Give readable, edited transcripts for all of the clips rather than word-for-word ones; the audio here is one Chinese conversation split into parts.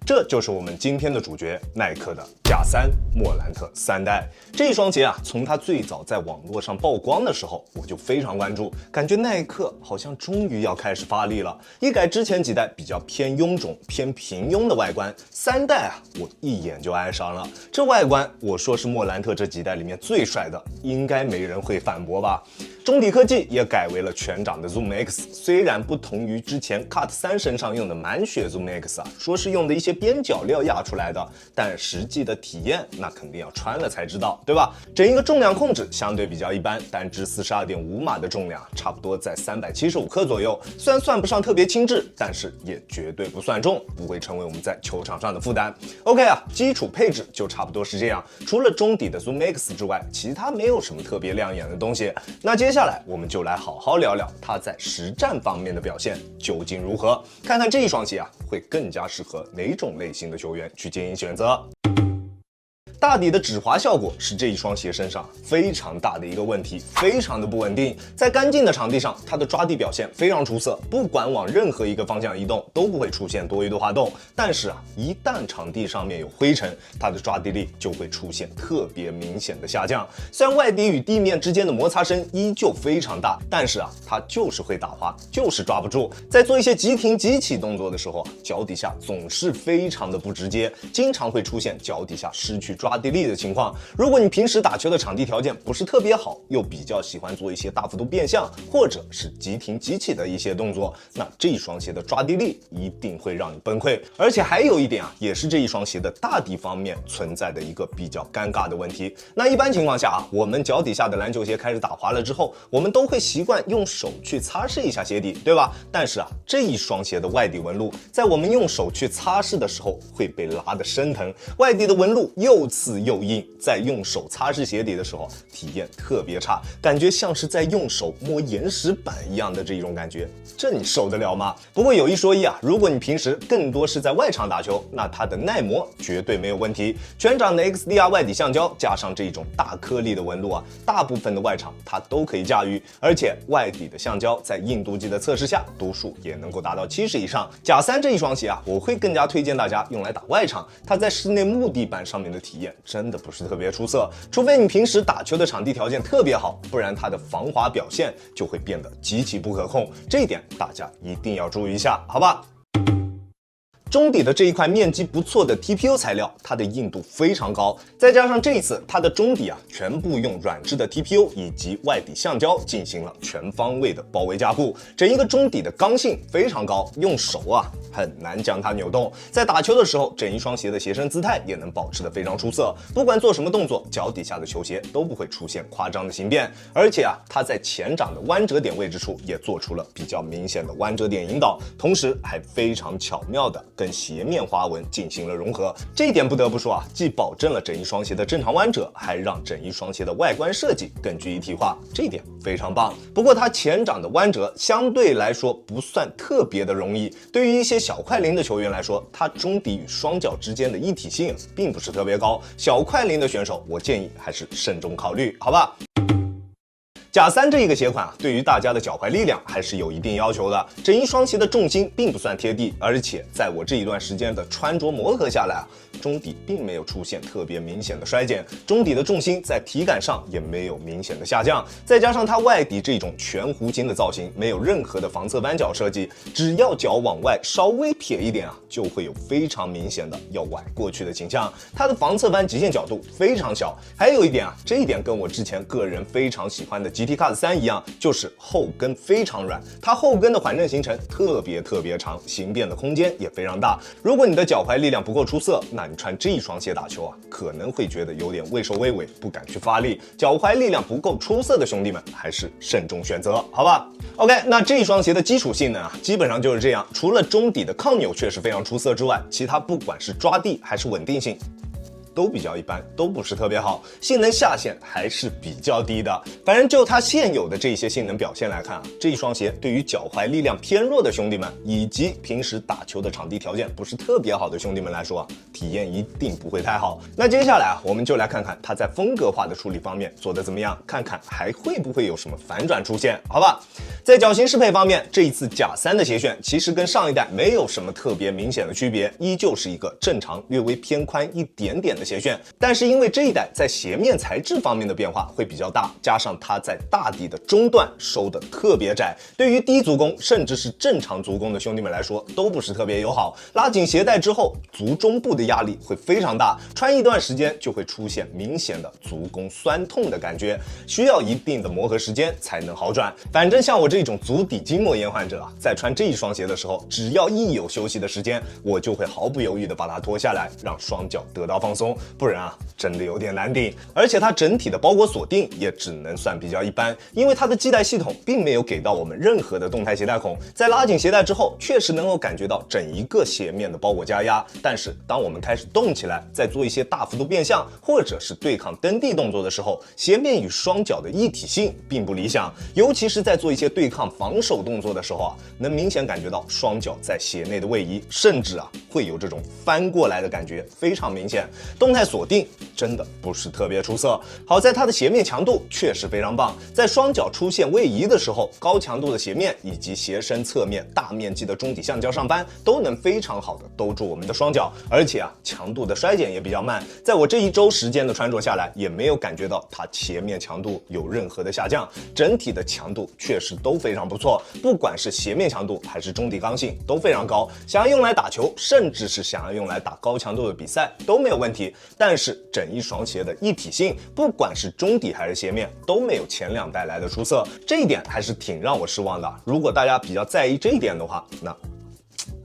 这就是我们今天的主角，耐克的假3莫兰特3代。这一双鞋啊，从它最早在网络上曝光的时候，我就非常关注，感觉耐克好像终于要开始发力了。一改之前几代比较偏臃肿、偏平庸的外观，3代啊，我一眼就爱上了。这外观，我说是莫兰特这几代里面最帅的，应该没人会反驳吧？中底科技也改为了全掌的 Zoom X， 虽然不同于之前 Cut 3身上用的满血 Zoom X 啊，说是用的一些边角料压出来的，但实际的体验那肯定要穿了才知道，对吧？整一个重量控制相对比较一般，单支42.5码的重量差不多在375克左右，虽然算不上特别轻质，但是也绝对不算重，不会成为我们在球场上的负担。OK 啊，基础配置就差不多是这样，除了中底的 Zoom X 之外，其他没有什么特别亮眼的东西。那接下来我们就来好好聊聊它在实战方面的表现究竟如何，看看这一双鞋啊会更加适合哪种类型的球员去进行选择。大底的止滑效果是这一双鞋身上非常大的一个问题，非常的不稳定。在干净的场地上，它的抓地表现非常出色，不管往任何一个方向移动都不会出现多余的滑动。但是啊，一旦场地上面有灰尘，它的抓地力就会出现特别明显的下降。虽然外底与地面之间的摩擦声依旧非常大，但是啊，它就是会打滑，就是抓不住。在做一些急停急起动作的时候，脚底下总是非常的不直接，经常会出现脚底下失去抓地力的情况。如果你平时打球的场地条件不是特别好，又比较喜欢做一些大幅度变向或者是急停急起的一些动作，那这一双鞋的抓地力一定会让你崩溃。而且还有一点啊，也是这一双鞋的大底方面存在的一个比较尴尬的问题。那一般情况下啊，我们脚底下的篮球鞋开始打滑了之后，我们都会习惯用手去擦拭一下鞋底，对吧？但是啊，这一双鞋的外底纹路在我们用手去擦拭的时候会被拉得生疼，外底的纹路又刺又硬，在用手擦拭鞋底的时候体验特别差，感觉像是在用手摸岩石板一样的这种感觉，这你受得了吗？不过有一说一啊，如果你平时更多是在外场打球，那它的耐磨绝对没有问题。全掌的 XDR 外底橡胶加上这种大颗粒的纹路啊，大部分的外场它都可以驾驭，而且外底的橡胶在硬度计的测试下，读数也能够达到70以上。假3这一双鞋啊，我会更加推荐大家用来打外场，它在室内木地板上面的体验真的不是特别出色，除非你平时打球的场地条件特别好，不然它的防滑表现就会变得极其不可控，这一点大家一定要注意一下，好吧？中底的这一块面积不错的 TPU 材料，它的硬度非常高，再加上这一次它的中底啊全部用软质的 TPU 以及外底橡胶进行了全方位的包围加固，整一个中底的刚性非常高，用手啊很难将它扭动。在打球的时候，整一双鞋的鞋身姿态也能保持得非常出色，不管做什么动作，脚底下的球鞋都不会出现夸张的形变。而且啊，它在前掌的弯折点位置处也做出了比较明显的弯折点引导，同时还非常巧妙的跟鞋面花纹进行了融合，这一点不得不说啊，既保证了整一双鞋的正常弯折，还让整一双鞋的外观设计更具一体化，这一点非常棒。不过它前掌的弯折相对来说不算特别的容易，对于一些小快灵的球员来说，它中底与双脚之间的一体性并不是特别高，小快灵的选手我建议还是慎重考虑，好吧？假3这一个鞋款啊，对于大家的脚踝力量还是有一定要求的。整一双鞋的重心并不算贴地，而且在我这一段时间的穿着磨合下来啊，中底并没有出现特别明显的衰减，中底的重心在体感上也没有明显的下降。再加上它外底这种全弧形的造型，没有任何的防侧弯角设计，只要脚往外稍微撇一点啊，就会有非常明显的要崴过去的倾向。它的防侧弯极限角度非常小。还有一点啊，这一点跟我之前个人非常喜欢的GT Cut 3一样，就是后跟非常软，它后跟的缓震行程特别长，形变的空间也非常大。如果你的脚踝力量不够出色，那你穿这一双鞋打球啊，可能会觉得有点畏首畏尾，不敢去发力。脚踝力量不够出色的兄弟们，还是慎重选择，好吧 ？OK， 那这一双鞋的基础性能啊，基本上就是这样。除了中底的抗扭确实非常出色之外，其他不管是抓地还是稳定性，都比较一般，都不是特别好，性能下限还是比较低的。反正就它现有的这些性能表现来看啊，这一双鞋对于脚踝力量偏弱的兄弟们，以及平时打球的场地条件不是特别好的兄弟们来说啊，体验一定不会太好。那接下来啊，我们就来看看它在风格化的处理方面做得怎么样，看看还会不会有什么反转出现，好吧？在脚型适配方面，这一次假3的鞋楦其实跟上一代没有什么特别明显的区别，依旧是一个正常略微偏宽一点点的鞋楦，但是因为这一代在鞋面材质方面的变化会比较大，加上它在大底的中段收的特别窄，对于低足弓甚至是正常足弓的兄弟们来说都不是特别友好。拉紧鞋带之后，足中部的压力会非常大，穿一段时间就会出现明显的足弓酸痛的感觉，需要一定的磨合时间才能好转。反正像我这种足底筋膜炎患者啊，在穿这一双鞋的时候，只要一有休息的时间，我就会毫不犹豫的把它脱下来，让双脚得到放松，不然啊，真的有点难顶。而且它整体的包裹锁定也只能算比较一般，因为它的系带系统并没有给到我们任何的动态鞋带孔，在拉紧鞋带之后，确实能够感觉到整一个鞋面的包裹加压，但是当我们开始动起来，在做一些大幅度变向或者是对抗蹬地动作的时候，鞋面与双脚的一体性并不理想，尤其是在做一些对抗防守动作的时候啊，能明显感觉到双脚在鞋内的位移，甚至啊会有这种翻过来的感觉，非常明显。动态锁定真的不是特别出色，好在它的鞋面强度确实非常棒，在双脚出现位移的时候，高强度的鞋面以及鞋身侧面大面积的中底橡胶上扳都能非常好的兜住我们的双脚，而且啊强度的衰减也比较慢，在我这1周时间的穿着下来，也没有感觉到它鞋面强度有任何的下降，整体的强度确实都非常不错，不管是鞋面强度还是中底刚性都非常高，想要用来打球，甚至是想要用来打高强度的比赛都没有问题。但是整一双鞋的一体性，不管是中底还是鞋面，都没有前2代来的出色，这一点还是挺让我失望的。如果大家比较在意这一点的话，那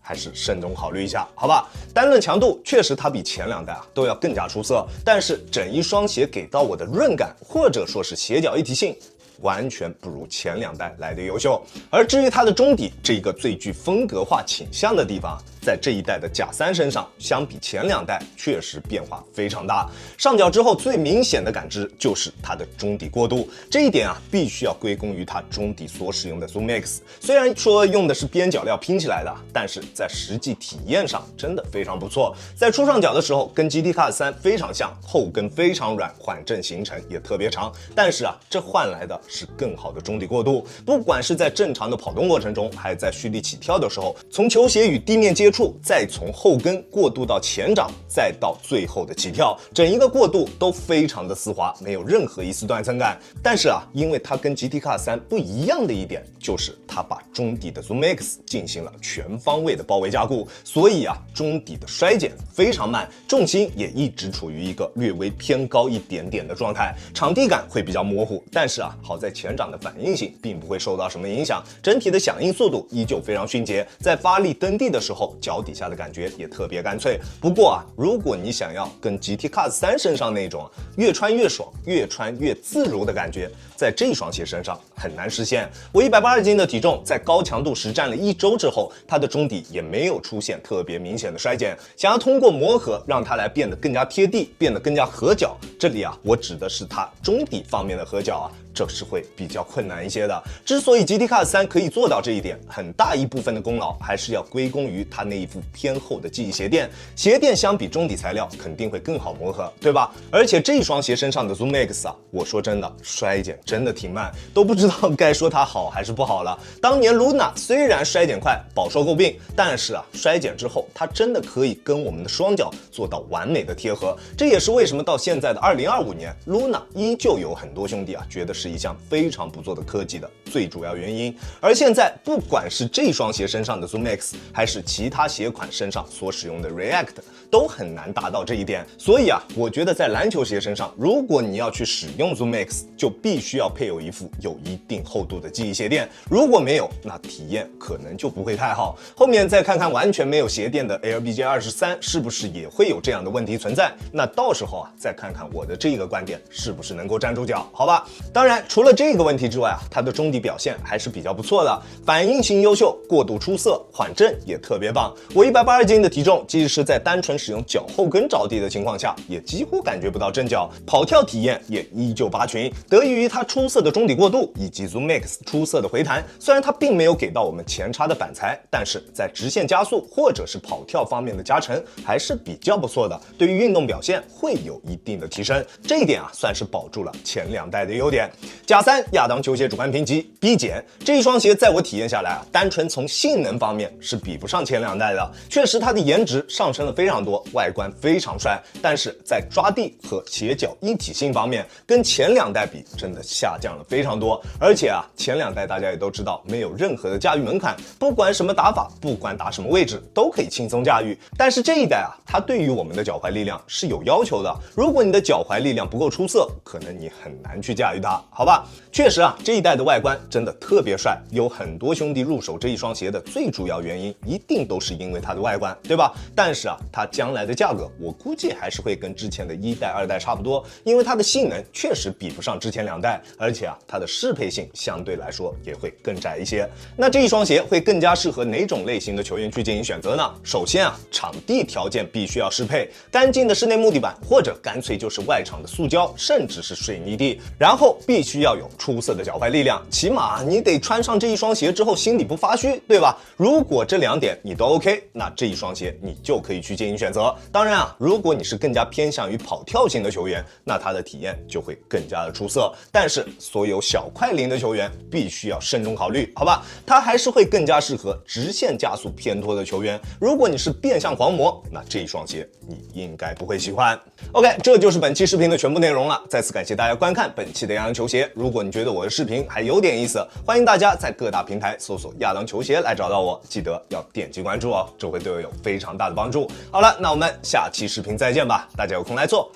还是慎重考虑一下，好吧？单论强度，确实它比前2代啊都要更加出色，但是整一双鞋给到我的润感，或者说是鞋脚一体性，完全不如前2代来的优秀。而至于它的中底这一个最具风格化倾向的地方，在这一代的假3身上，相比前2代确实变化非常大。上脚之后最明显的感知就是它的中底过渡，这一点啊必须要归功于它中底所使用的 Zoom X。虽然说用的是边角料拼起来的，但是在实际体验上真的非常不错。在初上脚的时候跟 GT Cut 3非常像，后跟非常软，缓震行程也特别长，但是啊这换来的是更好的中底过渡，不管是在正常的跑动过程中，还是在蓄力起跳的时候，从球鞋与地面接触，再从后跟过渡到前掌，再到最后的起跳，整一个过渡都非常的丝滑，没有任何一丝断层感。但是啊，因为它跟 GT Cut 3不一样的一点，就是它把中底的 Zoom X 进行了全方位的包围加固，所以啊，中底的衰减非常慢，重心也一直处于一个略微偏高一点点的状态，场地感会比较模糊。但是啊，好在前掌的反应性并不会受到什么影响，整体的响应速度依旧非常迅捷，在发力蹬地的时候，脚底下的感觉也特别干脆。不过啊，如果你想要跟 GT Cut 3身上那种越穿越爽、越穿越自如的感觉，在这双鞋身上很难实现。我180斤的体重，在高强度实战了1周之后，它的中底也没有出现特别明显的衰减。想要通过磨合让它来变得更加贴地，变得更加合脚，这里啊，我指的是它中底方面的合脚啊，这是会比较困难一些的。之所以 GT Cut 3可以做到这一点，很大一部分的功劳还是要归功于它那一副偏厚的记忆鞋垫。鞋垫相比中底材料肯定会更好磨合，对吧？而且这双鞋身上的 Zoom X 啊，我说真的，衰减真的挺慢，都不知道该说它好还是不好了。当年 Luna 虽然衰减快，饱受诟病，但是啊，衰减之后它真的可以跟我们的双脚做到完美的贴合。这也是为什么到现在的2025年 ，Luna 依旧有很多兄弟啊觉得是一项非常不错的科技的最主要原因。而现在不管是这双鞋身上的 Zoom X， 还是其他鞋款身上所使用的 React， 都很难达到这一点。所以啊，我觉得在篮球鞋身上，如果你要去使用 Zoom X， 就必须要配有一副有一定厚度的记忆鞋垫。如果没有，那体验可能就不会太好。后面再看看完全没有鞋垫的 LBJ 23是不是也会有这样的问题存在。那到时候啊，再看看我的这个观点是不是能够站住脚，好吧？当然然，除了这个问题之外啊，它的中底表现还是比较不错的，反应性优秀，过渡出色，缓震也特别棒。我182斤的体重，即使是在单纯使用脚后跟着地的情况下，也几乎感觉不到震脚，跑跳体验也依旧拔群。得益于它出色的中底过渡以及 Zoom Max 出色的回弹，虽然它并没有给到我们前叉的反裁，但是在直线加速或者是跑跳方面的加成还是比较不错的，对于运动表现会有一定的提升。这一点啊，算是保住了前2代的优点。甲3亚当球鞋主观评级 B 减，这一双鞋在我体验下来啊，单纯从性能方面是比不上前2代的。确实它的颜值上升了非常多，外观非常帅，但是在抓地和鞋脚一体性方面，跟前2代比真的下降了非常多。而且啊，前2代大家也都知道，没有任何的驾驭门槛，不管什么打法，不管打什么位置，都可以轻松驾驭。但是这一代啊，它对于我们的脚踝力量是有要求的，如果你的脚踝力量不够出色，可能你很难去驾驭它，好吧？确实啊，这一代的外观真的特别帅，有很多兄弟入手这一双鞋的最主要原因，一定都是因为它的外观，对吧？但是啊，它将来的价格，我估计还是会跟之前的1代、2代差不多，因为它的性能确实比不上之前2代，而且啊，它的适配性相对来说也会更窄一些。那这一双鞋会更加适合哪种类型的球员去进行选择呢？首先啊，场地条件必须要适配，干净的室内木地板，或者干脆就是外场的塑胶，甚至是水泥地。然后必须要有出色的脚踝力量，起码你得穿上这一双鞋之后心里不发虚，对吧？如果这2点你都 OK， 那这一双鞋你就可以去进行选择。当然啊，如果你是更加偏向于跑跳型的球员，那它的体验就会更加的出色。但是所有小快灵的球员必须要慎重考虑，好吧？它还是会更加适合直线加速偏拖的球员。如果你是变相狂魔，那这一双鞋你应该不会喜欢。OK， 这就是本期视频的全部内容了。再次感谢大家观看本期的亚当球鞋。如果你觉得我的视频还有点意思，欢迎大家在各大平台搜索亚当球鞋来找到我，记得要点击关注哦，这会对我有非常大的帮助。好了，那我们下期视频再见吧，大家有空来做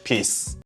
，peace。